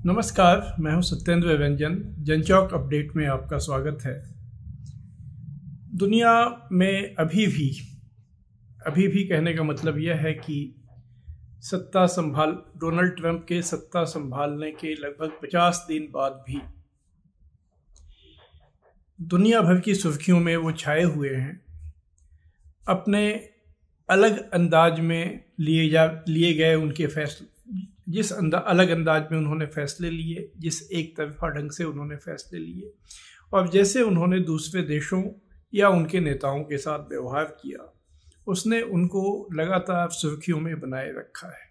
नमस्कार, मैं हूं सत्येंद्र व्यंजन। जनचौक अपडेट में आपका स्वागत है। दुनिया में अभी भी कहने का मतलब यह है कि डोनाल्ड ट्रंप के सत्ता संभालने के लगभग 50 दिन बाद भी दुनिया भर की सुर्खियों में वो छाए हुए हैं। अपने अलग अंदाज में लिए गए उनके फैसले, अलग अंदाज में उन्होंने फैसले लिए, जिस एक तरफा ढंग से उन्होंने फैसले लिए और जैसे उन्होंने दूसरे देशों या उनके नेताओं के साथ व्यवहार किया, उसने उनको लगातार सुर्खियों में बनाए रखा है।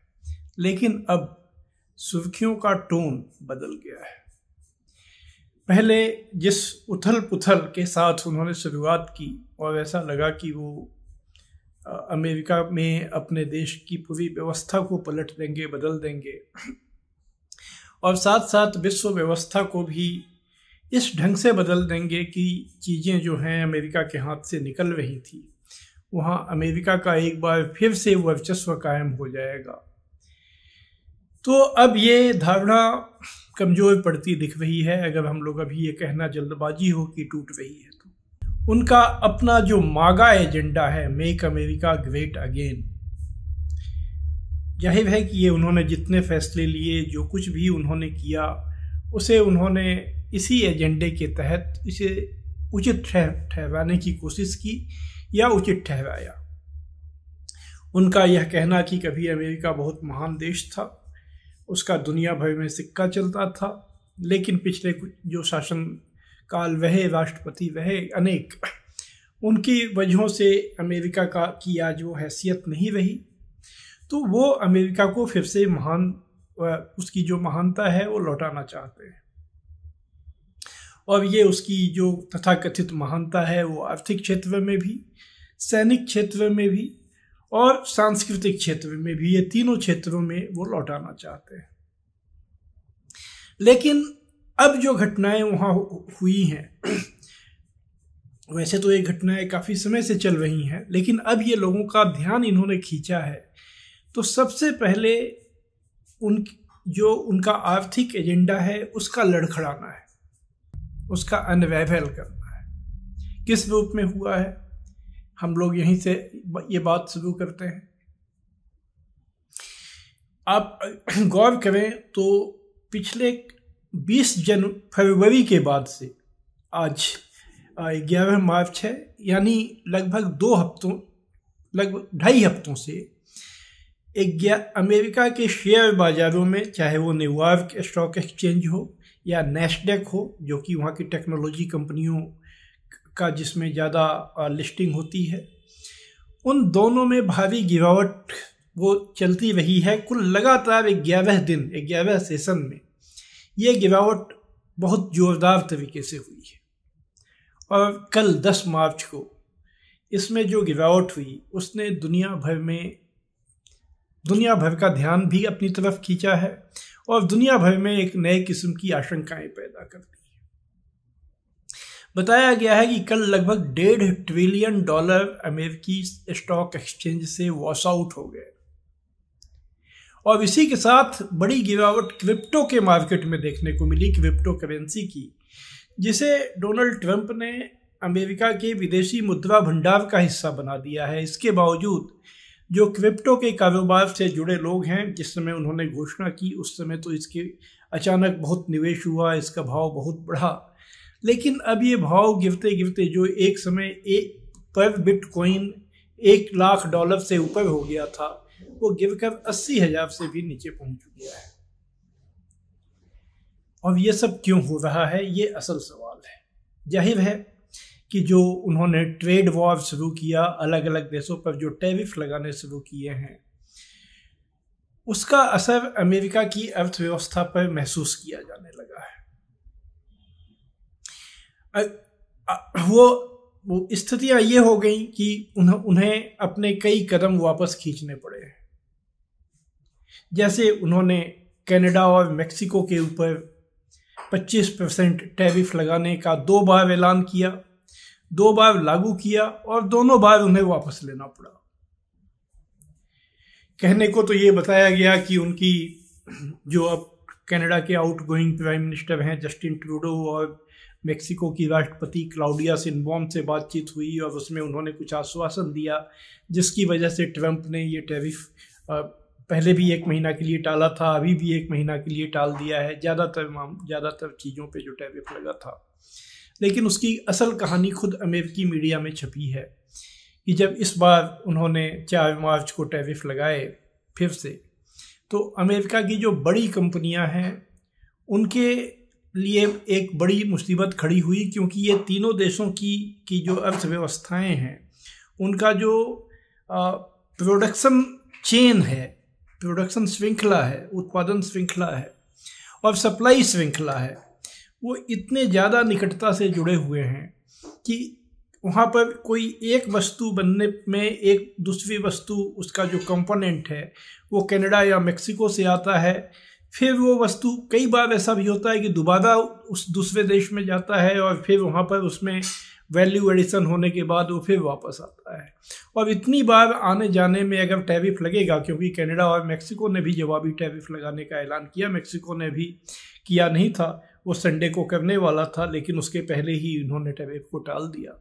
लेकिन अब सुर्खियों का टोन बदल गया है। पहले जिस उथल पुथल के साथ उन्होंने शुरुआत की और ऐसा लगा कि वो अमेरिका में अपने देश की पूरी व्यवस्था को पलट देंगे, बदल देंगे और साथ साथ विश्व व्यवस्था को भी इस ढंग से बदल देंगे कि चीज़ें जो हैं अमेरिका के हाथ से निकल रही थी, वहाँ अमेरिका का एक बार फिर से वर्चस्व कायम हो जाएगा। तो अब ये धारणा कमज़ोर पड़ती दिख रही है। अगर हम लोग अभी ये कहना जल्दबाजी हो कि टूट रही है, तो उनका अपना जो मागा एजेंडा है, मेक अमेरिका ग्रेट अगेन, जाहिर है कि ये उन्होंने जितने फैसले लिए, जो कुछ भी उन्होंने किया, उसे उन्होंने इसी एजेंडे के तहत इसे उचित ठहराने की कोशिश की या उचित ठहराया। उनका यह कहना कि कभी अमेरिका बहुत महान देश था, उसका दुनिया भर में सिक्का चलता था, लेकिन पिछले कुछ जो शासन काल वह राष्ट्रपति वह अनेक, उनकी वजहों से अमेरिका की आज वो हैसियत नहीं रही। तो वो अमेरिका को फिर से उसकी जो महानता है वो लौटाना चाहते हैं। और ये उसकी जो तथाकथित महानता है वो आर्थिक क्षेत्र में भी, सैनिक क्षेत्र में भी और सांस्कृतिक क्षेत्र में भी, ये तीनों क्षेत्रों में वो लौटाना चाहते हैं। लेकिन अब जो घटनाएं वहाँ हुई हैं, वैसे तो ये घटनाएं काफ़ी समय से चल रही हैं, लेकिन अब ये लोगों का ध्यान इन्होंने खींचा है। तो सबसे पहले उनका आर्थिक एजेंडा है, उसका लड़खड़ाना है, उसका अनरेवल करना है। किस रूप में हुआ है, हम लोग यहीं से ये बात शुरू करते हैं। आप गौर करें तो पिछले 20 फरवरी के बाद से आज 11 मार्च है, यानी लगभग 2.5 हफ्तों से अमेरिका के शेयर बाजारों में, चाहे वो न्यूयॉर्क स्टॉक एक्सचेंज हो या नैस्डैक हो, जो कि वहाँ की टेक्नोलॉजी कंपनियों का जिसमें ज़्यादा लिस्टिंग होती है, उन दोनों में भारी गिरावट वो चलती रही है। कुल लगातार 11 सेशन में ये गिरावट बहुत ज़ोरदार तरीके से हुई है। और कल 10 मार्च को इसमें जो गिरावट हुई, उसने दुनिया भर का ध्यान भी अपनी तरफ खींचा है और दुनिया भर में एक नए किस्म की आशंकाएं पैदा कर दी है। बताया गया है कि कल लगभग $1.5 ट्रिलियन अमेरिकी स्टॉक एक्सचेंज से वॉश आउट हो गए और इसी के साथ बड़ी गिरावट क्रिप्टो के मार्केट में देखने को मिली, क्रिप्टो करेंसी की, जिसे डोनाल्ड ट्रंप ने अमेरिका के विदेशी मुद्रा भंडार का हिस्सा बना दिया है। इसके बावजूद जो क्रिप्टो के कारोबार से जुड़े लोग हैं, जिस समय उन्होंने घोषणा की उस समय तो इसके अचानक बहुत निवेश हुआ, इसका भाव बहुत बढ़ा, लेकिन अब ये भाव गिरते गिरते जो एक समय पर बिटकॉइन $1,00,000 से ऊपर हो गया था, वो गिरकर 80,000 से भी नीचे पहुंच गया है। और ये सब क्यों हो रहा है, ये असल सवाल है। जाहिर है कि जो उन्होंने ट्रेड वॉर शुरू किया, अलग अलग देशों पर जो टैरिफ लगाने शुरू किए हैं, उसका असर अमेरिका की अर्थव्यवस्था पर महसूस किया जाने लगा है। वो स्थितियां ये हो गई कि उन्हें अपने कई कदम वापस खींचने पड़े हैं। जैसे उन्होंने कनाडा और मेक्सिको के ऊपर 25% टैरिफ लगाने का 2 बार ऐलान किया, 2 बार लागू किया और दोनों बार उन्हें वापस लेना पड़ा। कहने को तो ये बताया गया कि उनकी जो अब कनाडा के आउटगोइंग प्राइम मिनिस्टर हैं जस्टिन ट्रूडो और मेक्सिको की राष्ट्रपति क्लाउडिया शिनबॉम से बातचीत हुई और उसमें उन्होंने कुछ आश्वासन दिया, जिसकी वजह से ट्रंप ने ये टैरिफ पहले भी 1 महीना के लिए टाला था, अभी भी 1 महीना के लिए टाल दिया है ज़्यादातर चीज़ों पे जो टैरिफ लगा था। लेकिन उसकी असल कहानी खुद अमेरिकी मीडिया में छपी है कि जब इस बार उन्होंने 4 मार्च को टैरिफ लगाए फिर से, तो अमेरिका की जो बड़ी कंपनियां हैं उनके लिए एक बड़ी मुसीबत खड़ी हुई, क्योंकि ये तीनों देशों की जो अर्थव्यवस्थाएं हैं उनका जो प्रोडक्शन चेन है, प्रोडक्शन श्रृंखला है, उत्पादन श्रृंखला है और सप्लाई श्रृंखला है, वो इतने ज़्यादा निकटता से जुड़े हुए हैं कि वहाँ पर कोई एक वस्तु बनने में एक दूसरी वस्तु उसका जो कंपोनेंट है वो कनाडा या मेक्सिको से आता है, फिर वो वस्तु कई बार ऐसा भी होता है कि दोबारा उस दूसरे देश में जाता है और फिर वहाँ पर उसमें वैल्यू एडिशन होने के बाद वो फिर वापस आता है। और इतनी बार आने जाने में अगर टैरिफ लगेगा, क्योंकि कनाडा और मेक्सिको ने भी जवाबी टैरिफ लगाने का ऐलान किया, मेक्सिको ने भी किया नहीं था, वो संडे को करने वाला था, लेकिन उसके पहले ही उन्होंने टैरिफ को टाल दिया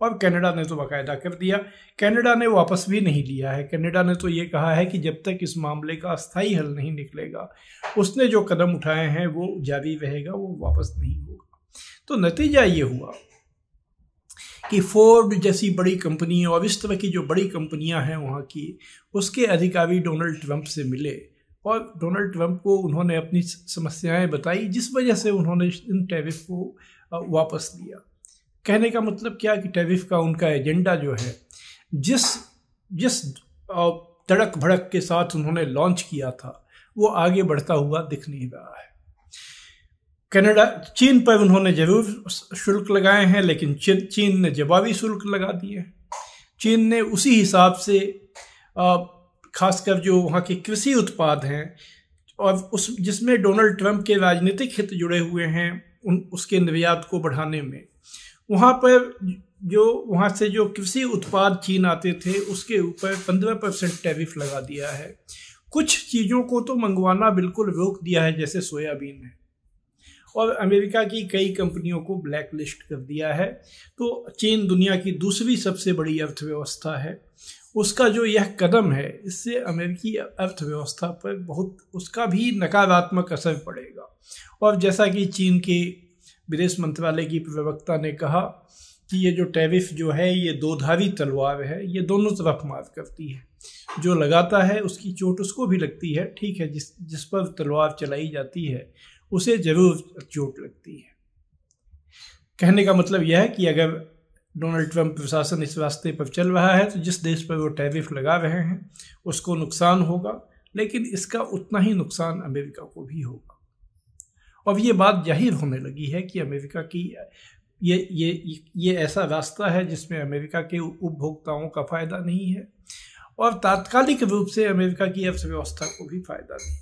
और कनाडा ने तो बाकायदा कर दिया। कनाडा ने वापस भी नहीं लिया है। कनाडा ने तो ये कहा है कि जब तक इस मामले का अस्थायी हल नहीं निकलेगा उसने जो कदम उठाए हैं वो जारी रहेगा, वो वापस नहीं होगा। तो नतीजा ये हुआ कि फोर्ड जैसी बड़ी कंपनी और इस तरह की जो बड़ी कंपनियां हैं वहाँ की, उसके अधिकारी डोनाल्ड ट्रंप से मिले और डोनाल्ड ट्रंप को उन्होंने अपनी समस्याएं बताई, जिस वजह से उन्होंने इन टैरिफ को वापस लिया। कहने का मतलब क्या कि टैरिफ का उनका एजेंडा जो है, जिस तड़क भड़क के साथ उन्होंने लॉन्च किया था वो आगे बढ़ता हुआ दिख नहीं रहा है। चीन पर उन्होंने जरूर शुल्क लगाए हैं, लेकिन चीन ने जवाबी शुल्क लगा दिए। चीन ने उसी हिसाब से खासकर जो वहाँ के कृषि उत्पाद हैं और जिसमें डोनाल्ड ट्रंप के राजनीतिक हित जुड़े हुए हैं उसके निर्यात को बढ़ाने में, वहाँ से जो कृषि उत्पाद चीन आते थे उसके ऊपर 15% टैरिफ लगा दिया है। कुछ चीज़ों को तो मंगवाना बिल्कुल रोक दिया है, जैसे सोयाबीन है, और अमेरिका की कई कंपनियों को ब्लैक लिस्ट कर दिया है। तो चीन दुनिया की दूसरी सबसे बड़ी अर्थव्यवस्था है, उसका जो यह कदम है इससे अमेरिकी अर्थव्यवस्था पर बहुत उसका भी नकारात्मक असर पड़ेगा। और जैसा कि चीन के विदेश मंत्रालय की प्रवक्ता ने कहा कि ये जो टैरिफ जो है ये दोधारी तलवार है, ये दोनों तरफ मार करती है। जो लगाता है उसकी चोट उसको भी लगती है, ठीक है, जिस पर तलवार चलाई जाती है उसे जरूर चोट लगती है। कहने का मतलब यह है कि अगर डोनाल्ड ट्रंप प्रशासन इस रास्ते पर चल रहा है तो जिस देश पर वो टैरिफ लगा रहे हैं उसको नुकसान होगा, लेकिन इसका उतना ही नुकसान अमेरिका को भी होगा। अब ये बात जाहिर होने लगी है कि अमेरिका की ये ऐसा रास्ता है जिसमें अमेरिका के उपभोक्ताओं का फ़ायदा नहीं है और तात्कालिक रूप से अमेरिका की अर्थव्यवस्था को भी फ़ायदा नहीं है।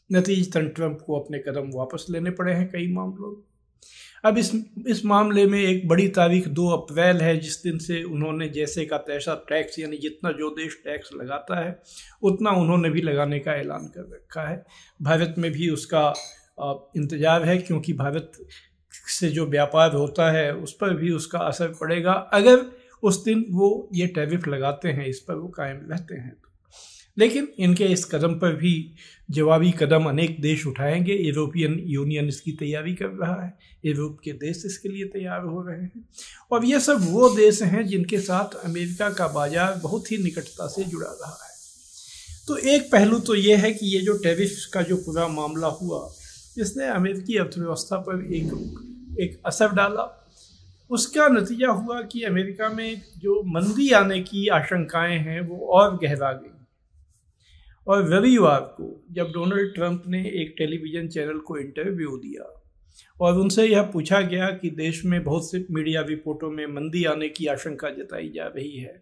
नतीजतन ट्रंप को अपने कदम वापस लेने पड़े हैं कई मामलों में। अब इस मामले में एक बड़ी तारीख 2 अप्रैल है, जिस दिन से उन्होंने जैसे का तैसा टैक्स, यानी जितना जो देश टैक्स लगाता है उतना उन्होंने भी लगाने का ऐलान कर रखा है। भारत में भी उसका इंतजार है, क्योंकि भारत से जो व्यापार होता है उस पर भी उसका असर पड़ेगा अगर उस दिन वो ये टैरिफ लगाते हैं, इस पर वो कायम रहते हैं। लेकिन इनके इस कदम पर भी जवाबी कदम अनेक देश उठाएंगे। यूरोपियन यूनियन इसकी तैयारी कर रहा है, यूरोप के देश इसके लिए तैयार हो रहे हैं, और ये सब वो देश हैं जिनके साथ अमेरिका का बाजार बहुत ही निकटता से जुड़ा रहा है। तो एक पहलू तो ये है कि ये जो टैरिफ का जो पूरा मामला हुआ इसने अमेरिकी अर्थव्यवस्था पर एक असर डाला। उसका नतीजा हुआ कि अमेरिका में जो मंदी आने की आशंकाएं हैं वो और गहरा गई। और रविवार को जब डोनाल्ड ट्रंप ने एक टेलीविज़न चैनल को इंटरव्यू दिया और उनसे यह पूछा गया कि देश में बहुत से मीडिया रिपोर्टों में मंदी आने की आशंका जताई जा रही है,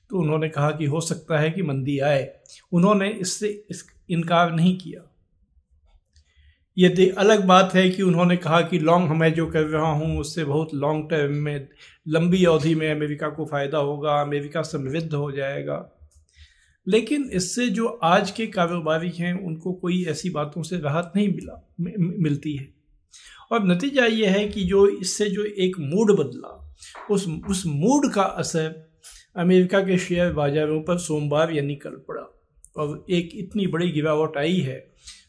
तो उन्होंने कहा कि हो सकता है कि मंदी आए। उन्होंने इससे इनकार नहीं किया। ये अलग बात है कि उन्होंने कहा कि मैं जो कर रहा हूँ उससे बहुत लॉन्ग टर्म में, लंबी अवधि में अमेरिका को फ़ायदा होगा, अमेरिका समृद्ध हो जाएगा। लेकिन इससे जो आज के कारोबारी हैं उनको कोई ऐसी बातों से राहत नहीं मिलती है। और नतीजा ये है कि जो इससे जो एक मूड बदला, उस मूड का असर अमेरिका के शेयर बाजारों पर सोमवार यानी कल पड़ा, और एक इतनी बड़ी गिरावट आई है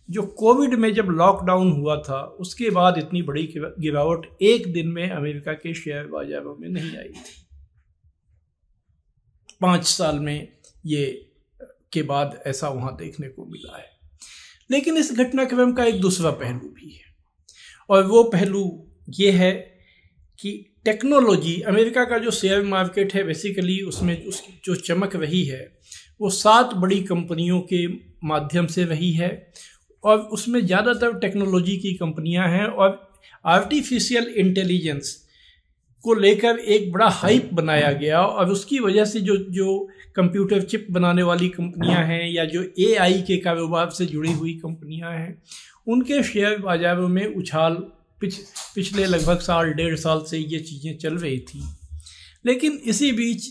जो कोविड में जब लॉकडाउन हुआ था उसके बाद इतनी बड़ी गिरावट एक दिन में अमेरिका के शेयर बाजारों में नहीं आई थी। 5 साल में ये के बाद ऐसा वहाँ देखने को मिला है। लेकिन इस घटनाक्रम का एक दूसरा पहलू भी है, और वो पहलू ये है कि टेक्नोलॉजी, अमेरिका का जो शेयर मार्केट है बेसिकली उसमें उसकी जो चमक रही है वो 7 बड़ी कंपनियों के माध्यम से रही है, और उसमें ज़्यादातर टेक्नोलॉजी की कंपनियां हैं, और आर्टिफिशियल इंटेलिजेंस को लेकर एक बड़ा हाइप बनाया गया, और उसकी वजह से जो कंप्यूटर चिप बनाने वाली कंपनियां हैं या जो एआई के कारोबार से जुड़ी हुई कंपनियां हैं उनके शेयर बाजारों में उछाल पिछले लगभग साल 1.5 साल से ये चीज़ें चल रही थी। लेकिन इसी बीच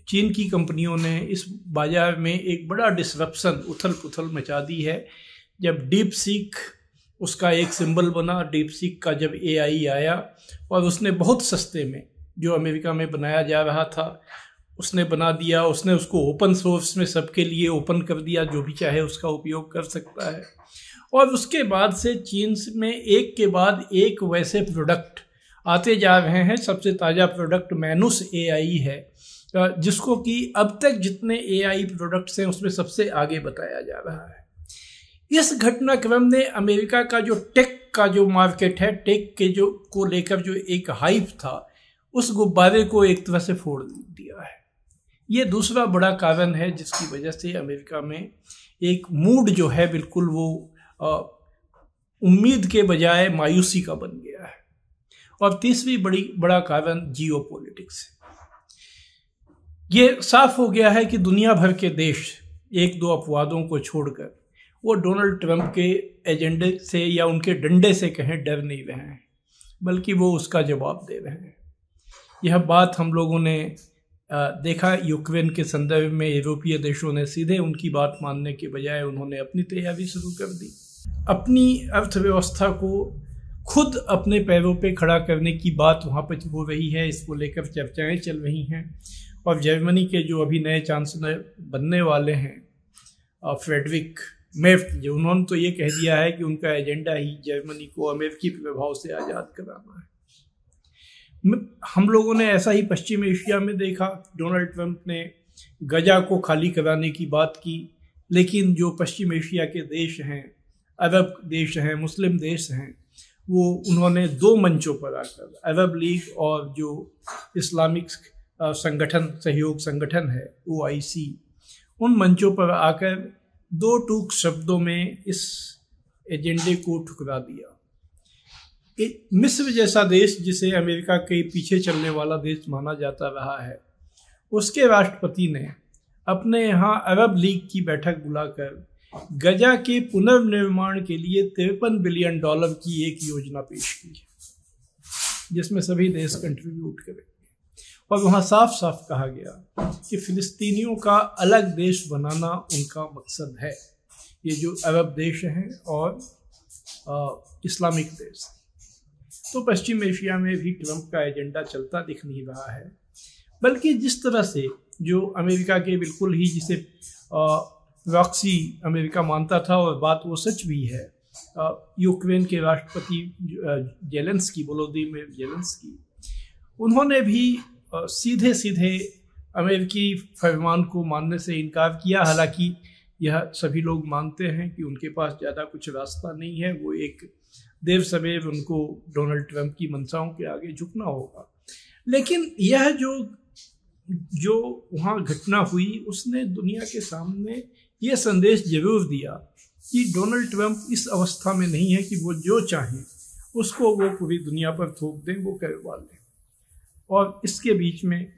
चीन की कंपनियों ने इस बाजार में एक बड़ा डिसरप्शन, उथल पुथल मचा दी है। जब डीप सीक उसका एक सिंबल बना, डीप सीक का जब एआई आया और उसने बहुत सस्ते में जो अमेरिका में बनाया जा रहा था उसने बना दिया, उसने उसको ओपन सोर्स में सबके लिए ओपन कर दिया, जो भी चाहे उसका उपयोग कर सकता है। और उसके बाद से चीन में एक के बाद एक वैसे प्रोडक्ट आते जा रहे हैं। सबसे ताज़ा प्रोडक्ट मैनुस एआई है, जिसको कि अब तक जितने एआई प्रोडक्ट्स हैं उसमें सबसे आगे बताया जा रहा है। इस घटनाक्रम ने अमेरिका का जो टेक का जो मार्केट है, टेक के जो को लेकर जो एक हाइप था, उस गुब्बारे को एक तरह से फोड़ दिया है। ये दूसरा बड़ा कारण है जिसकी वजह से अमेरिका में एक मूड जो है बिल्कुल वो उम्मीद के बजाय मायूसी का बन गया है। और तीसरी बड़ा कारण जियोपॉलिटिक्स है। ये साफ हो गया है कि दुनिया भर के देश एक दो अपवादों को छोड़कर वो डोनाल्ड ट्रंप के एजेंडे से या उनके डंडे से कहें डर नहीं रहे हैं, बल्कि वो उसका जवाब दे रहे हैं। यह बात हम लोगों ने देखा यूक्रेन के संदर्भ में। यूरोपीय देशों ने सीधे उनकी बात मानने के बजाय उन्होंने अपनी तैयारी शुरू कर दी। अपनी अर्थव्यवस्था को खुद अपने पैरों पे खड़ा करने की बात वहाँ पर हो रही है, इसको लेकर चर्चाएं चल रही हैं। और जर्मनी के जो अभी नए चांसलर बनने वाले हैं फ्रेडरिक मेर्ज, जो उन्होंने तो ये कह दिया है कि उनका एजेंडा ही जर्मनी को अमेरिकी प्रभाव से आज़ाद कराना है। हम लोगों ने ऐसा ही पश्चिम एशिया में देखा। डोनाल्ड ट्रंप ने गजा को खाली कराने की बात की, लेकिन जो पश्चिम एशिया के देश हैं, अरब देश हैं, मुस्लिम देश हैं, वो उन्होंने 2 मंचों पर आकर, अरब लीग और जो इस्लामिक सहयोग संगठन है OIC, उन मंचों पर आकर 2 टूक शब्दों में इस एजेंडे को ठुकरा दिया। मिस्र जैसा देश, जिसे अमेरिका के पीछे चलने वाला देश माना जाता रहा है, उसके राष्ट्रपति ने अपने यहाँ अरब लीग की बैठक बुलाकर गजा के पुनर्निर्माण के लिए $53 बिलियन की एक योजना पेश की, जिसमें सभी देश कंट्रीब्यूट करेंगे। और वहाँ साफ साफ कहा गया कि फिलिस्तीनियों का अलग देश बनाना उनका मकसद है। ये जो अरब देश हैं और इस्लामिक देश। तो पश्चिम एशिया में भी ट्रंप का एजेंडा चलता दिख नहीं रहा है, बल्कि जिस तरह से जो अमेरिका के बिल्कुल ही जिसे प्रॉक्सी अमेरिका मानता था, और बात वो सच भी है, यूक्रेन के राष्ट्रपति जेलेंस्की, वोलोदिमीर जेलेंस्की, उन्होंने भी सीधे सीधे अमेरिकी फरमान को मानने से इनकार किया। हालांकि यह सभी लोग मानते हैं कि उनके पास ज़्यादा कुछ रास्ता नहीं है, वो एक देव सवेर उनको डोनाल्ड ट्रंप की मंशाओं के आगे झुकना होगा। लेकिन यह जो वहाँ घटना हुई उसने दुनिया के सामने ये संदेश जरूर दिया कि डोनाल्ड ट्रंप इस अवस्था में नहीं है कि वो जो चाहें उसको वो पूरी दुनिया पर थोप दें, वो करवा लें। और इसके बीच में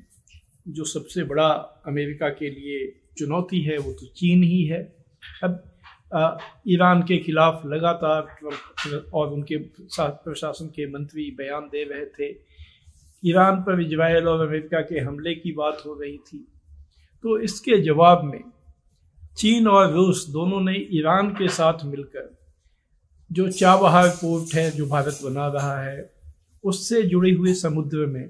जो सबसे बड़ा अमेरिका के लिए चुनौती है वो तो चीन ही है। अब ईरान के खिलाफ लगातार ट्रंप और उनके प्रशासन के मंत्री बयान दे रहे थे। ईरान पर इजराइल और अमेरिका के हमले की बात हो रही थी। तो इसके जवाब में चीन और रूस दोनों ने ईरान के साथ मिलकर जो चाबहार पोर्ट है जो भारत बना रहा है उससे जुड़े हुए समुद्र में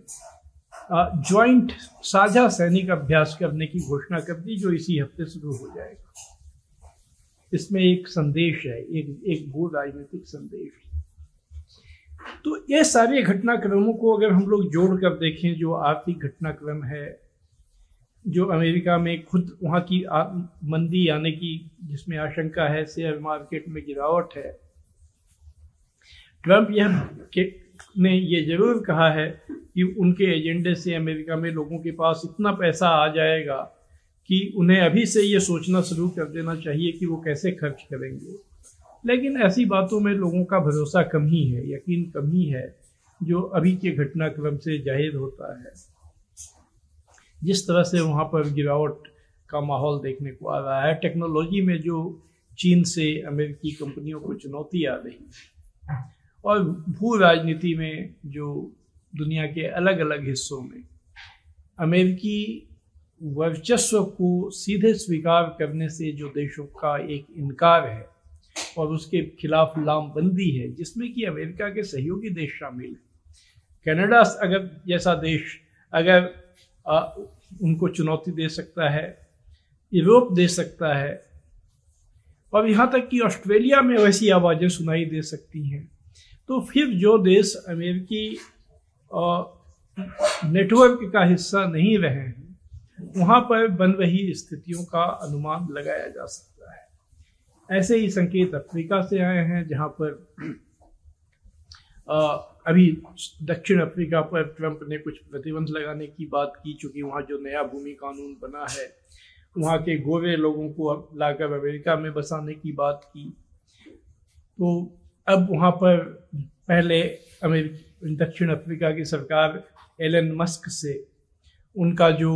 ज्वाइंट साझा सैनिक अभ्यास करने की घोषणा कर दी, जो इसी हफ्ते शुरू हो जाएगा। इसमें एक संदेश है, एक भू राजनीतिक संदेश। तो ये सारे घटनाक्रमों को अगर हम लोग जोड़ कर देखें, जो आर्थिक घटनाक्रम है, जो अमेरिका में खुद वहाँ की मंदी आने की जिसमें आशंका है, शेयर मार्केट में गिरावट है, ट्रंप ने ये जरूर कहा है कि उनके एजेंडे से अमेरिका में लोगों के पास इतना पैसा आ जाएगा कि उन्हें अभी से ये सोचना शुरू कर देना चाहिए कि वो कैसे खर्च करेंगे। लेकिन ऐसी बातों में लोगों का भरोसा कम ही है, यकीन कम ही है, जो अभी के घटनाक्रम से जाहिर होता है। जिस तरह से वहाँ पर गिरावट का माहौल देखने को आ रहा है, टेक्नोलॉजी में जो चीन से अमेरिकी कंपनियों को चुनौती आ रही है, और भू राजनीति में जो दुनिया के अलग अलग हिस्सों में अमेरिकी वर्चस्व को सीधे स्वीकार करने से जो देशों का एक इनकार है और उसके खिलाफ लामबंदी है, जिसमें कि अमेरिका के सहयोगी देश शामिल हैं। कनाडा अगर जैसा देश अगर उनको चुनौती दे सकता है, यूरोप दे सकता है, और यहाँ तक कि ऑस्ट्रेलिया में वैसी आवाज़ें सुनाई दे सकती हैं, तो फिर जो देश अमेरिकी नेटवर्क का हिस्सा नहीं रहे हैं, वहाँ पर बन रही स्थितियों का अनुमान लगाया जा सकता है। ऐसे ही संकेत अफ्रीका से आए हैं, जहाँ पर अभी दक्षिण अफ्रीका पर ट्रंप ने कुछ प्रतिबंध लगाने की बात की, चूँकि वहाँ जो नया भूमि कानून बना है, वहाँ के गोरे लोगों को लाकर अमेरिका में बसाने की बात की। तो अब वहाँ पर पहले दक्षिण अफ्रीका की सरकार एलन मस्क से उनका जो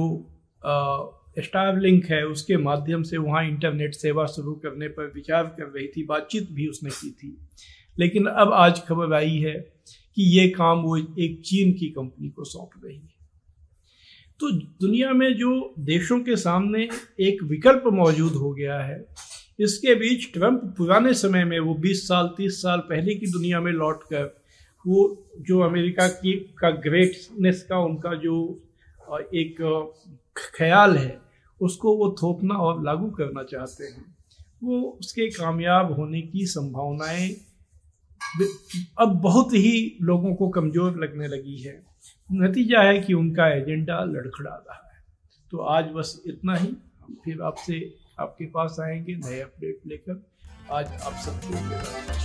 स्टारलिंक है उसके माध्यम से वहाँ इंटरनेट सेवा शुरू करने पर विचार कर रही थी, बातचीत भी उसने की थी। लेकिन अब आज खबर आई है कि ये काम वो एक चीन की कंपनी को सौंप रही है। तो दुनिया में जो देशों के सामने एक विकल्प मौजूद हो गया है, इसके बीच ट्रंप पुराने समय में वो 20 साल 30 साल पहले की दुनिया में लौटकर वो जो अमेरिका की का ग्रेटनेस का उनका जो एक ख्याल है उसको वो थोपना और लागू करना चाहते हैं। वो उसके कामयाब होने की संभावनाएं अब बहुत ही लोगों को कमज़ोर लगने लगी है। नतीजा है कि उनका एजेंडा लड़खड़ा रहा है। तो आज बस इतना ही, हम फिर आपके पास आएंगे नए अपडेट लेकर। आज आप सबको